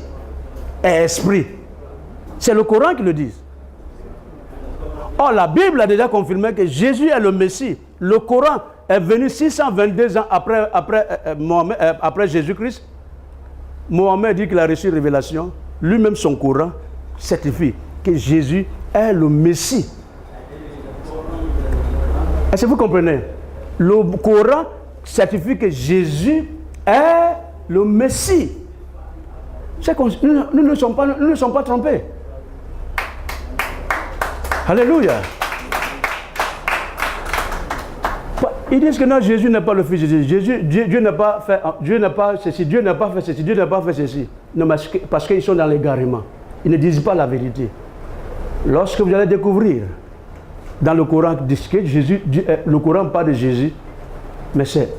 est esprit. C'est le Coran qui le dit. Or, la Bible a déjà confirmé que Jésus est le Messie. Le Coran est venu 622 ans après Jésus-Christ. Mohammed dit qu'il a reçu révélation. Lui-même, son Coran certifie que Jésus est le Messie. Est-ce que vous comprenez? Le Coran certifie que Jésus est le Messie. Nous ne sommes pas trompés. Alléluia. Ils disent que non, Jésus n'est pas le Fils de Dieu. Dieu n'a pas fait ceci, Dieu n'a pas fait ceci, Dieu n'a pas fait ceci. Non, parce qu'ils sont dans l'égarement. Ils ne disent pas la vérité. Lorsque vous allez découvrir dans le Coran que Jésus, le Coran parle de Jésus, mais c'est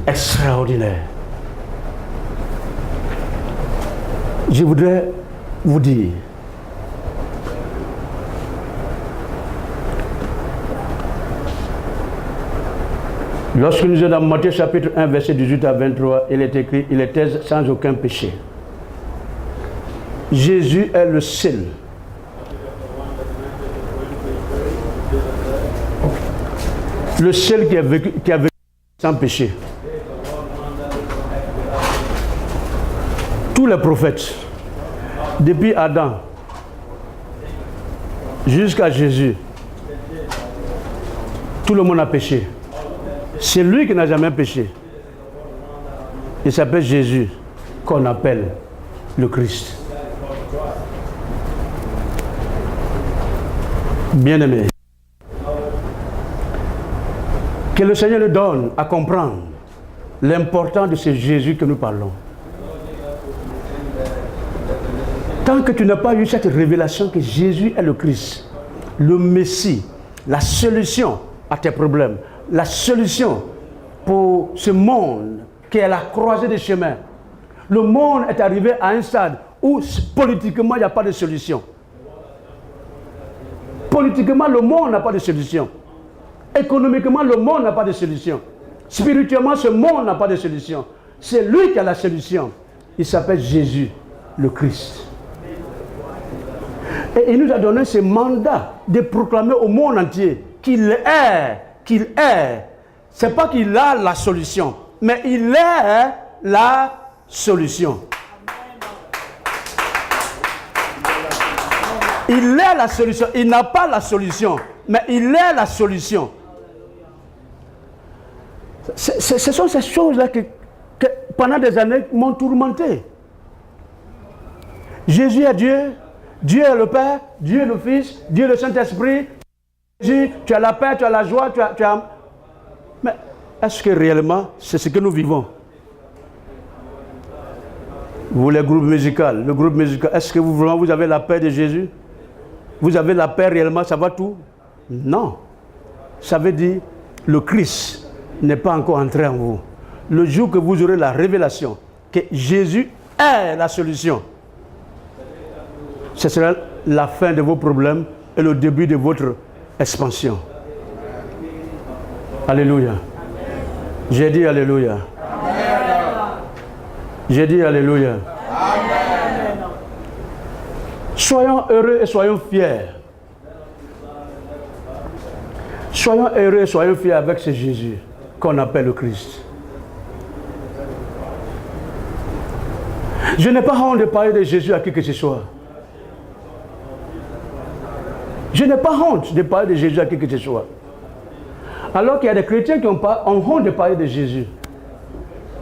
extraordinaire. Je voudrais vous dire, lorsque nous sommes dans Matthieu chapitre 1, verset 18 à 23, il est écrit, il était sans aucun péché. Jésus est le seul. Le seul qui a vécu sans péché. Tous les prophètes, depuis Adam jusqu'à Jésus, tout le monde a péché. C'est lui qui n'a jamais péché. Il s'appelle Jésus, qu'on appelle le Christ. Bien-aimé, que le Seigneur nous donne à comprendre l'importance de ce Jésus que nous parlons. Tant que tu n'as pas eu cette révélation que Jésus est le Christ, le Messie, la solution à tes problèmes, la solution pour ce monde qui est la croisée des chemins. Le monde est arrivé à un stade où politiquement, il n'y a pas de solution. Politiquement, le monde n'a pas de solution. Économiquement, le monde n'a pas de solution. Spirituellement, ce monde n'a pas de solution. C'est lui qui a la solution. Il s'appelle Jésus, le Christ. Et il nous a donné ce mandat de proclamer au monde entier qu'il est. C'est pas qu'il a la solution, mais il est la solution. Il est la solution. Il n'a pas la solution, mais il est la solution. Ce sont ces choses-là que pendant des années m'ont tourmenté. Jésus est Dieu, Dieu est le Père, Dieu est le Fils, Dieu est le Saint-Esprit. Jésus, tu as la paix, tu as la joie, tu as... Mais est-ce que réellement c'est ce que nous vivons? Vous, le groupe musical, est-ce que vraiment vous avez la paix de Jésus? Vous avez la paix réellement, ça va tout? Non. Ça veut dire le Christ n'est pas encore entré en vous. Le jour que vous aurez la révélation que Jésus est la solution, ce sera la fin de vos problèmes et le début de votre expansion. Alléluia. J'ai dit Alléluia. J'ai dit Alléluia. Soyons heureux et soyons fiers. Soyons heureux et soyons fiers avec ce Jésus qu'on appelle le Christ. Je n'ai pas honte de parler de Jésus à qui que ce soit. Je n'ai pas honte de parler de Jésus à qui que ce soit. Alors qu'il y a des chrétiens qui ont honte de parler de Jésus.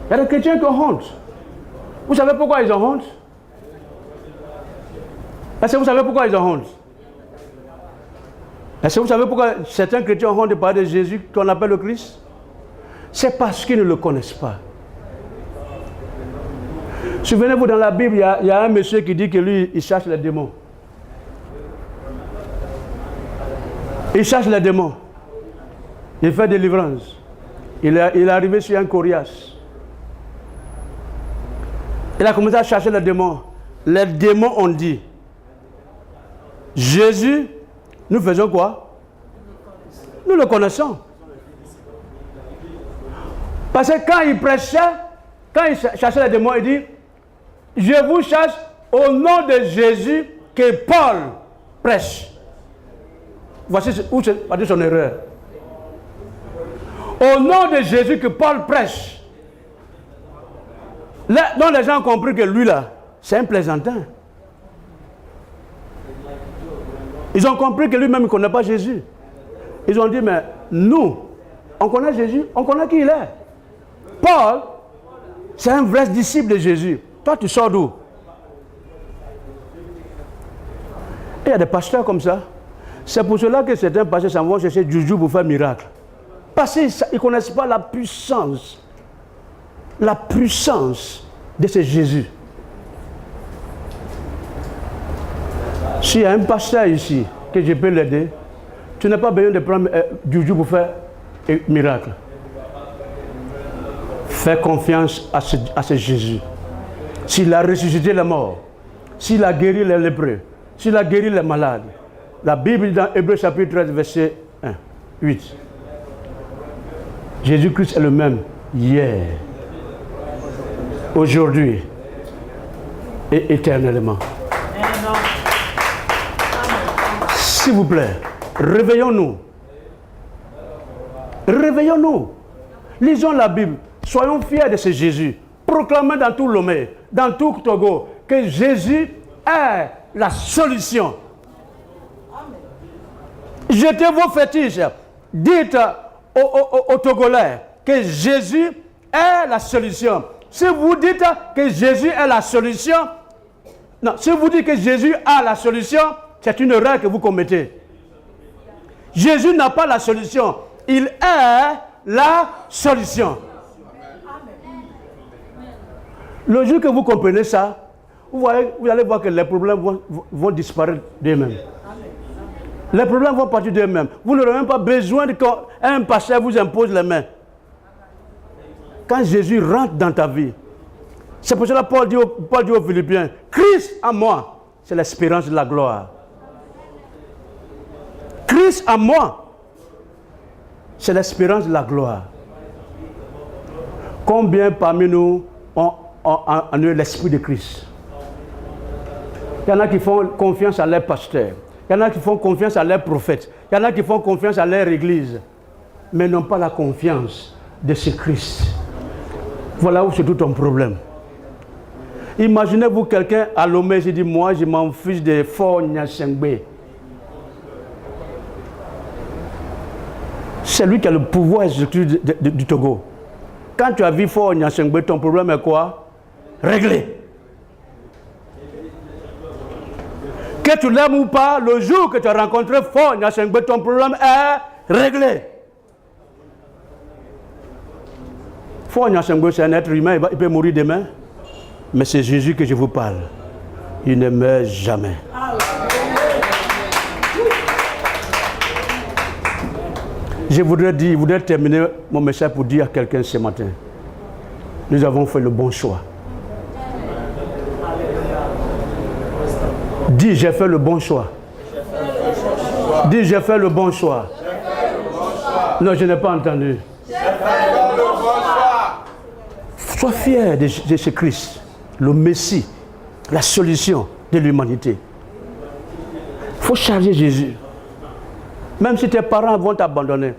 Il y a des chrétiens qui ont honte. Vous savez pourquoi ils ont honte? Est-ce que vous savez pourquoi ils ont honte? Est-ce que vous savez pourquoi certains chrétiens ont honte de parler de Jésus qu'on appelle le Christ? C'est parce qu'ils ne le connaissent pas. Souvenez-vous, dans la Bible, il y a un monsieur qui dit que lui, il cherche les démons. Il cherche les démons. Il fait délivrance. Il est arrivé sur un coriace. Il a commencé à chercher les démons. Les démons ont dit, Jésus, nous faisons quoi? Nous le connaissons. Parce que quand il prêchait, quand il cherchait les démons, il dit, je vous cherche au nom de Jésus que Paul prêche. Voici où c'est son erreur. Au nom de Jésus que Paul prêche. Là, donc les gens ont compris que lui là, c'est un plaisantin. Ils ont compris que lui-même ne connaît pas Jésus. Ils ont dit, mais nous, on connaît Jésus, on connaît qui il est. Paul, c'est un vrai disciple de Jésus. Toi, tu sors d'où? Il y a des pasteurs comme ça. C'est pour cela que certains pasteurs s'en vont chercher Juju pour faire miracle. Parce qu'ils ne connaissent pas la puissance de ce Jésus. S'il y a un pasteur ici que je peux l'aider, tu n'as pas besoin de prendre Juju pour faire un miracle. Fais confiance à ce Jésus. S'il a ressuscité les morts, s'il a guéri les lépreux, s'il a guéri les malades. La Bible dans Hébreux chapitre 13, verset 1, 8. Jésus-Christ est le même hier, aujourd'hui et éternellement. S'il vous plaît, réveillons-nous. Réveillons-nous. Lisons la Bible. Soyons fiers de ce Jésus. Proclamons dans tout Lomé, dans tout Togo, que Jésus est la solution. Jetez vos fétiches. Dites aux Togolais que Jésus est la solution. Si vous dites que Jésus est la solution, non, si vous dites que Jésus a la solution, c'est une erreur que vous commettez. Jésus n'a pas la solution. Il est la solution. Le jour que vous comprenez ça, vous allez voir que les problèmes vont disparaître d'eux-mêmes. Les problèmes vont partir d'eux-mêmes. Vous n'aurez même pas besoin qu'un pasteur vous impose les mains. quand Jésus rentre dans ta vie, c'est pour cela que Paul dit aux Philippiens, Christ en moi, c'est l'espérance de la gloire. Christ en moi, c'est l'espérance de la gloire. Combien parmi nous ont eu l'esprit de Christ? Il y en a qui font confiance à leurs pasteurs. Il y en a qui font confiance à leurs prophètes. Il y en a qui font confiance à leur église. Mais n'ont pas la confiance de ce Christ. Voilà où c'est tout un problème. Imaginez-vous quelqu'un à Lomé, qui dit, moi je m'en fiche de Fort Nyasengbe. C'est lui qui a le pouvoir du Togo. Quand tu as vu Fort Nyasengbe, ton problème est quoi? Réglé. Que tu l'aimes ou pas, le jour que tu as rencontré Fort Nyasengbe, ton problème est réglé. Fort Nyasengbe, c'est un être humain, il peut mourir demain. Mais c'est Jésus que je vous parle. Il ne meurt jamais. Je voudrais terminer mon message pour dire à quelqu'un ce matin. Nous avons fait le bon choix. Dis, j'ai fait le bon choix. Dis, j'ai fait le bon choix. Non, je n'ai pas entendu. Sois fier de ce Christ, le Messie, la solution de l'humanité. Il faut charger Jésus. Même si tes parents vont t'abandonner,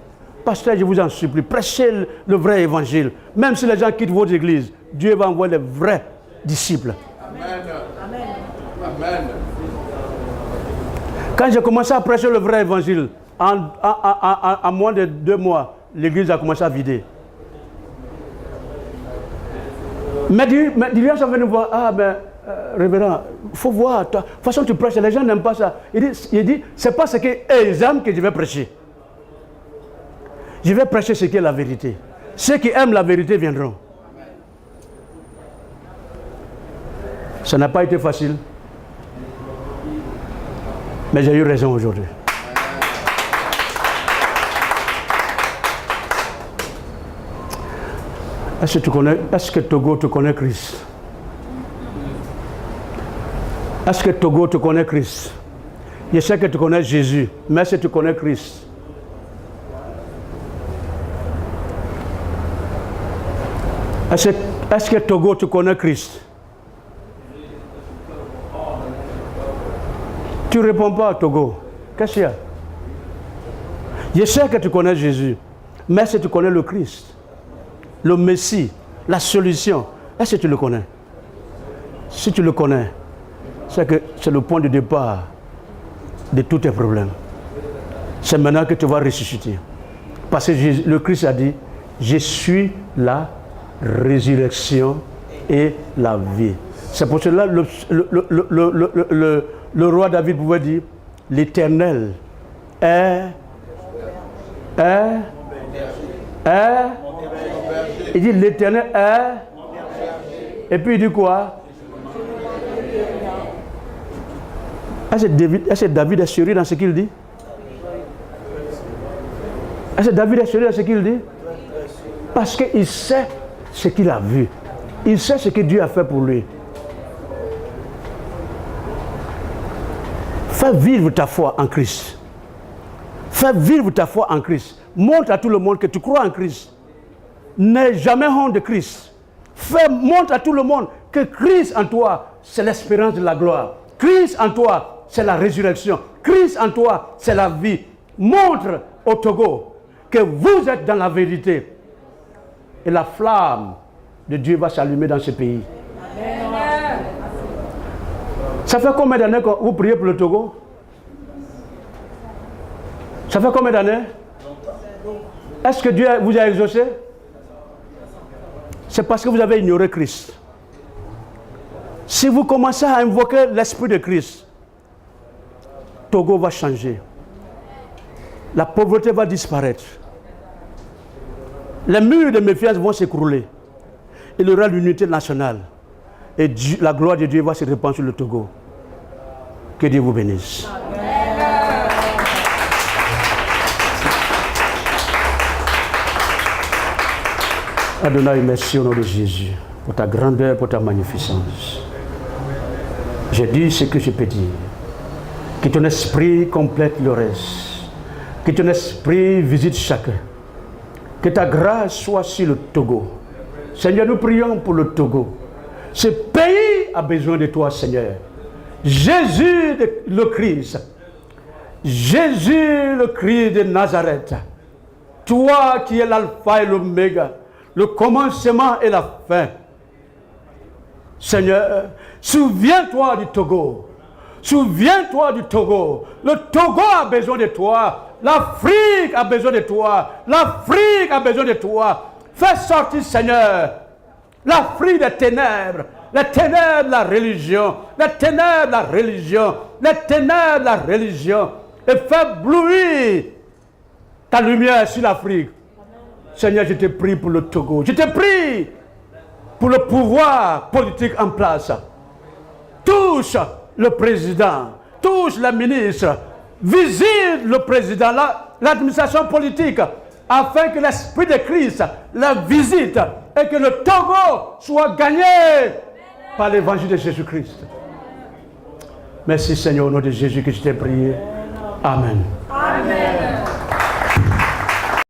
pasteur, je vous en supplie, prêchez le vrai évangile. Même si les gens quittent votre église, Dieu va envoyer les vrais disciples. Amen. Amen. Quand j'ai commencé à prêcher le vrai évangile, en moins de 2 mois, l'église a commencé à vider. Mais des gens sont venus voir, ah ben, révérend, il faut voir, toi, de toute façon tu prêches, les gens n'aiment pas ça. Il dit c'est pas ce qu'ils aiment que je vais prêcher. Je vais prêcher ce qui est la vérité. Ceux qui aiment la vérité viendront. Ça n'a pas été facile. Mais j'ai eu raison aujourd'hui. Est-ce que Togo te connaît Christ? Est-ce que Togo te connaît Christ? Je sais que tu connais Jésus, mais est-ce que tu connais Christ? Est-ce que Togo te connaît Christ? Tu ne réponds pas à Togo. Qu'est-ce qu'il y a? Je sais que tu connais Jésus, mais est-ce que tu connais le Christ? Le Messie, la solution, est-ce que tu le connais? Si tu le connais, c'est que c'est le point de départ de tous tes problèmes. C'est maintenant que tu vas ressusciter. Parce que le Christ a dit, je suis la résurrection et la vie. C'est pour cela que le roi David pouvait dire, l'Éternel est. Il dit l'Éternel est. Et puis il dit quoi? Est-ce que David est sérieux dans ce qu'il dit? Est-ce que David est sérieux dans ce qu'il dit? Parce qu'il sait ce qu'il a vu. Il sait ce que Dieu a fait pour lui. Fais vivre ta foi en Christ. Fais vivre ta foi en Christ. Montre à tout le monde que tu crois en Christ. N'aie jamais honte de Christ. Montre à tout le monde que Christ en toi, c'est l'espérance de la gloire. Christ en toi, c'est la résurrection. Christ en toi, c'est la vie. Montre au Togo que vous êtes dans la vérité. Et la flamme de Dieu va s'allumer dans ce pays. Amen. Ça fait combien d'années que vous priez pour le Togo? Ça fait combien d'années? Est-ce que Dieu vous a exaucé? C'est parce que vous avez ignoré Christ. Si vous commencez à invoquer l'Esprit de Christ, Togo va changer. La pauvreté va disparaître. Les murs de méfiance vont s'écrouler. Il y aura l'unité nationale. Et Dieu, la gloire de Dieu va se répandre sur le Togo. Que Dieu vous bénisse. Adonai, merci au nom de Jésus pour ta grandeur, pour ta magnificence. Je dis ce que je peux dire. Que ton esprit complète le reste. Que ton esprit visite chacun. Que ta grâce soit sur le Togo. Seigneur, nous prions pour le Togo. Ce pays a besoin de toi, Seigneur. Jésus le Christ. Jésus le Christ de Nazareth. Toi qui es l'alpha et l'oméga, le commencement et la fin. Seigneur, souviens-toi du Togo. Souviens-toi du Togo. Le Togo a besoin de toi. L'Afrique a besoin de toi. L'Afrique a besoin de toi. Fais sortir, Seigneur, l'Afrique des ténèbres. Les ténèbres de la religion. Les ténèbres de la religion. Les ténèbres de la religion. Et fais blouir ta lumière sur l'Afrique. Seigneur, je te prie pour le Togo. Je te prie pour le pouvoir politique en place. Touche le président, touche les ministres, visite le président, l'administration politique, afin que l'Esprit de Christ la visite et que le Togo soit gagné par l'évangile de Jésus-Christ. Merci Seigneur, au nom de Jésus que je t'ai prié. Amen. Amen.